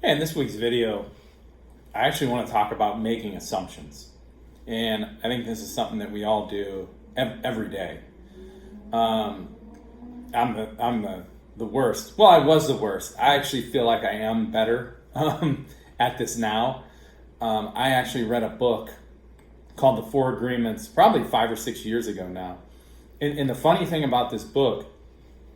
Hey, in this week's video, I actually want to talk about making assumptions. And I think this is something that we all do every day. I'm the worst. Well, I was the worst. I actually feel like I am better at this now. I actually read a book called The Four Agreements probably 5 or 6 years ago now. And the funny thing about this book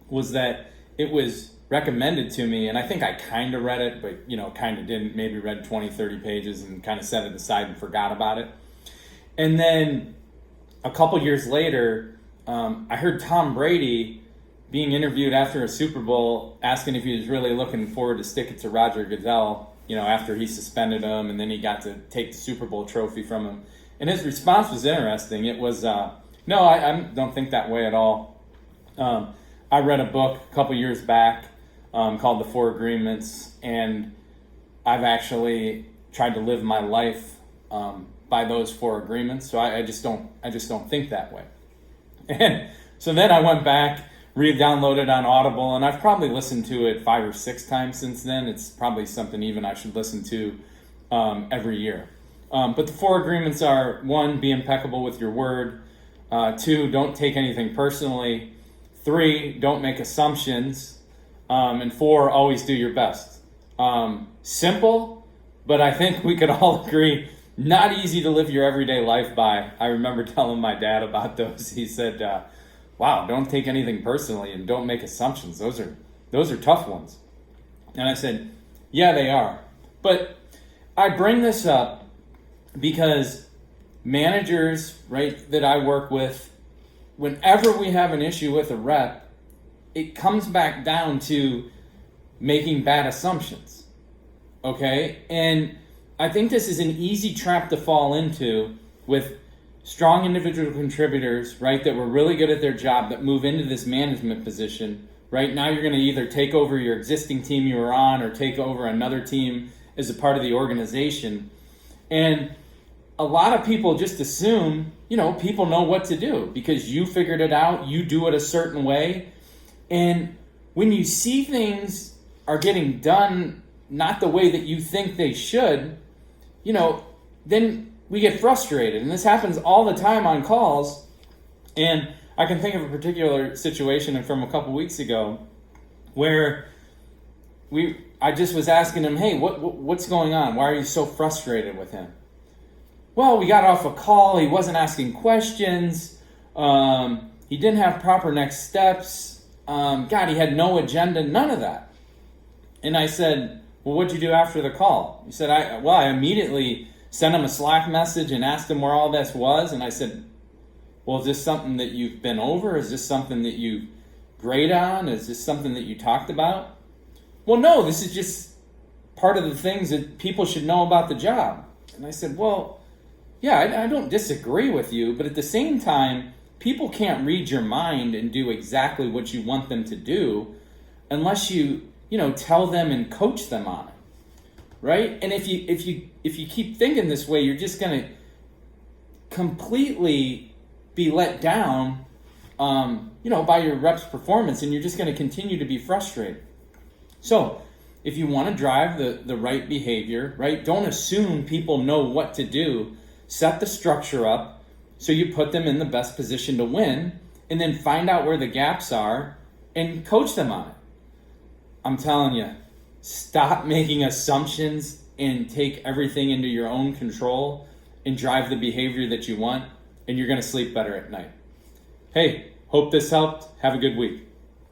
was that it was recommended to me, and I think I kind of read it, but kind of didn't. Maybe read 20, 30 pages and kind of set it aside and forgot about it. And then a couple years later, I heard Tom Brady being interviewed after a Super Bowl, asking if he was really looking forward to stick it to Roger Goodell, after he suspended him and then he got to take the Super Bowl trophy from him. And his response was interesting. It was, no, I don't think that way at all. I read a book a couple years back called The Four Agreements, and I've actually tried to live my life by those four agreements. So I just don't think that way. And so then I went back, re-downloaded on Audible, and I've probably listened to it 5 or 6 times since then. It's probably something even I should listen to every year. But the four agreements are: 1, be impeccable with your word; 2, don't take anything personally; 3, don't make assumptions; and 4, always do your best. Simple, but I think we could all agree, not easy to live your everyday life by. I remember telling my dad about those. He said, wow, don't take anything personally and don't make assumptions. Those are tough ones. And I said, yeah, they are. But I bring this up because managers, right, that I work with, whenever we have an issue with a rep, it comes back down to making bad assumptions. Okay? And I think this is an easy trap to fall into with strong individual contributors, right, that were really good at their job, that move into this management position. Right now, you're going to either take over your existing team you were on or take over another team as a part of the organization. And a lot of people just assume, people know what to do because you figured it out, you do it a certain way. And when you see things are getting done not the way that you think they should, then we get frustrated. And this happens all the time on calls. And I can think of a particular situation from a couple weeks ago where I just was asking him, hey, what's going on? Why are you so frustrated with him? Well, we got off a call. He wasn't asking questions. He didn't have proper next steps. God, he had no agenda, none of that. And I said, well, what'd you do after the call? He said, I immediately sent him a Slack message and asked him where all this was. And I said, well, is this something that you've been over? Is this something that you grade on? Is this something that you talked about? Well, no, this is just part of the things that people should know about the job. And I said, well, yeah, I don't disagree with you, but at the same time, people can't read your mind and do exactly what you want them to do unless you tell them and coach them on it, right? And if you keep thinking this way, you're just going to completely be let down, by your rep's performance, and you're just going to continue to be frustrated. So if you want to drive the right behavior, right, don't assume people know what to do. Set the structure up so you put them in the best position to win, and then find out where the gaps are and coach them on it. I'm telling you, stop making assumptions and take everything into your own control and drive the behavior that you want, and you're going to sleep better at night. Hey, hope this helped. Have a good week.